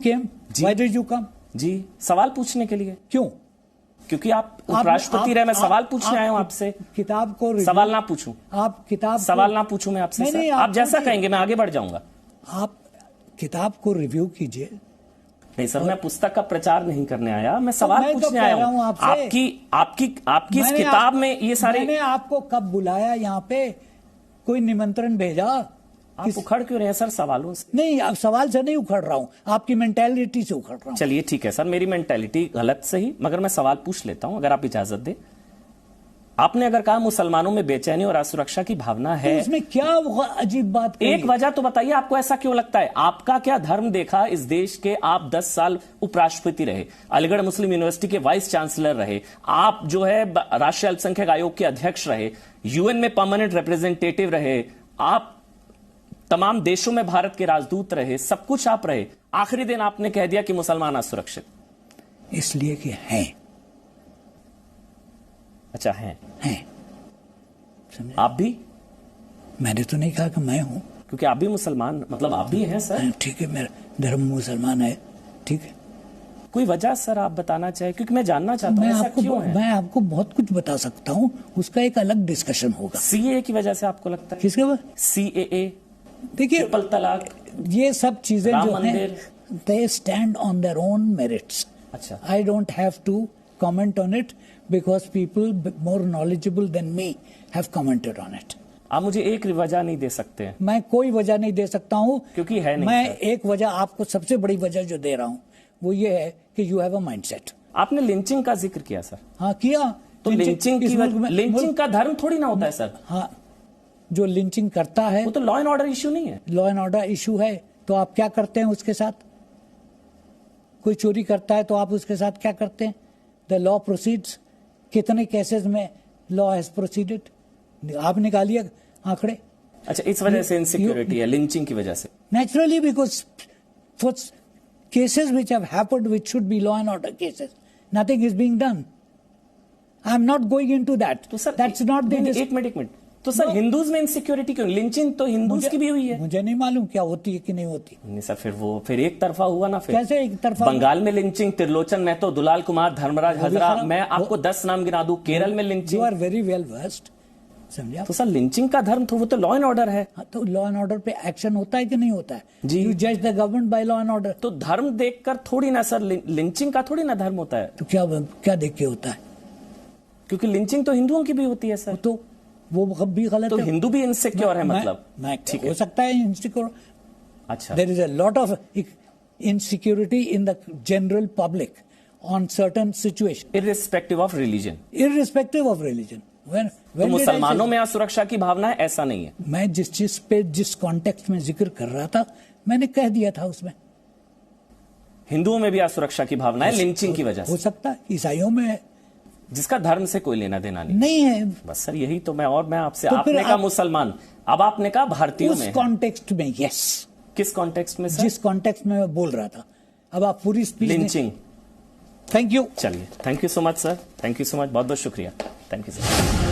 Came? Why did you come? जी, सवाल पूछने के लिए। क्यों? क्योंकि आप उपराष्ट्रपति रहे, मैं सवाल पूछने आया हूं आपसे। किताब को सवाल ना पूछूं? आप किताब सवाल ना पूछूं मैं आपसे? सर, आप जैसा कहेंगे मैं आगे बढ़ जाऊंगा। आप किताब को रिव्यू कीजिए। नहीं सर, मैं पुस्तक का प्रचार नहीं करने आया, मैं सवाल पूछने आया हूं आपकी इस किताब में ये सारे। मैंने आपको कब बुलाया यहाँ पे? कोई निमंत्रण भेजा? आप उखड़ क्यों रहे हैं सर सवालों से? नहीं, अब सवाल से नहीं उखड़ रहा हूं, आपकी मेंटेलिटी से उखड़ रहा हूं। चलिए ठीक है सर, मेरी मेंटेलिटी गलत सही, मगर मैं सवाल पूछ लेता हूं अगर आप इजाजत दें। आपने अगर कहा मुसलमानों में बेचैनी और असुरक्षा की भावना है, तो इसमें क्या अजीब बात? एक वजह तो बताइए, आपको ऐसा क्यों लगता है? आपका क्या धर्म देखा इस देश के? आप 10 साल उपराष्ट्रपति रहे, अलीगढ़ मुस्लिम यूनिवर्सिटी के वाइस चांसलर रहे, आप जो है राष्ट्रीय अल्पसंख्यक आयोग के अध्यक्ष रहे, यूएन में परमानेंट रिप्रेजेंटेटिव रहे, आप तमाम देशों में भारत के राजदूत रहे, सब कुछ आप रहे। आखिरी दिन आपने कह दिया कि मुसलमान असुरक्षित, इसलिए कि हैं। अच्छा हैं? आप भी? मैंने तो नहीं कहा कि मैं हूं, क्योंकि आप भी मुसलमान, मतलब आप भी हैं सर। ठीक है, मेरा धर्म मुसलमान है, ठीक है। कोई वजह सर आप बताना चाहे? क्योंकि मैं जानना चाहता हूं ऐसा क्यों है। मैं आपको बहुत कुछ बता सकता हूं, उसका एक अलग डिस्कशन होगा। सीएए की वजह से आपको लगता है? किसके बाद? सीएए, देखिए, ट्रिपल तलाक, ये सब चीजें जो हैं, they stand on their own merits. अच्छा, I don't have to comment on it because people more knowledgeable than me have commented on it. आप मुझे एक वजह नहीं दे सकते? मैं कोई वजह नहीं दे सकता हूं, क्योंकि है नहीं। मैं एक वजह आपको, सबसे बड़ी वजह जो दे रहा हूं वो ये है कि यू हैव अ माइंडसेट। आपने लिंचिंग का जिक्र किया सर। हाँ, किया। तो लिंचिंग का धर्म थोड़ी ना होता है सर। हाँ, जो लिंचिंग करता है वो तो लॉ एंड ऑर्डर इश्यू नहीं है। लॉ एंड ऑर्डर इश्यू है, तो आप क्या करते हैं उसके साथ? कोई चोरी करता है तो आप उसके साथ क्या करते हैं? The law proceeds. कितने केसेस में लॉ हैज प्रोसीडेड? आप निकालिए आंकड़े। अच्छा, इस वजह से इनसिक्योरिटी है, लिंचिंग की वजह से? Naturally, because for cases which have happened, which should be law and order cases, nothing is being done. I am not going into that. तो सर, that's not the एक मिनट तो sir, Hindus में insecurity क्यों? Lynching तो Hindus की भी हुई है। मुझे नहीं मालूम क्या होती है कि नहीं होती। नहीं सर, फिर एक तरफा हुआ ना। फिर कैसे एक तरफा? बंगाल में लिंचिंग, त्रिलोचन महतो, दुलाल कुमार, धर्मराज हजरा, मैं आपको 10 नाम गिना दूं। केरल में lynching. You are very well versed, समझा? तो सर, लिंचिंग का धर्म तो वो तो लॉ एंड ऑर्डर है। हाँ, तो लॉ एंड ऑर्डर पे एक्शन होता है कि नहीं होता है? जी, यू जज the government by law and order. तो धर्म देखकर थोड़ी ना सर, लिंचिंग का थोड़ी ना धर्म होता है। तो क्या देख के होता है? क्योंकि लिंचिंग तो हिंदुओं की भी होती है सर। तो वो भी गलत तो है। हिंदू भी इनसिक्योर है मतलब? ठीक हो सकता है इनसिक्योर। अच्छा, there is a lot of insecurity in the general public on certain situation, irrespective of religion. Irrespective of religion. तो मुसलमानों में असुरक्षा की भावना है, ऐसा नहीं है? मैं जिस चीज पे, जिस कॉन्टेक्स्ट में जिक्र कर रहा था, मैंने कह दिया था उसमें। हिंदुओं में भी असुरक्षा की भावना है लिंचिंग की वजह से? हो सकता है, ईसाइयों में है, जिसका धर्म से कोई लेना देना नहीं है। बस सर, यही तो मैं आपसे, तो आपने कहा मुसलमान, अब आपने कहा भारतीयों में। उस कॉन्टेक्स्ट में, यस। किस कॉन्टेक्स्ट में सर? जिस कॉन्टेक्स्ट में मैं बोल रहा था। अब आप पूरी स्पीच लिंचिंग। Thank you. चलिए, thank you so much sir, thank you so much, बहुत बहुत शुक्रिया, थैंक यू सर।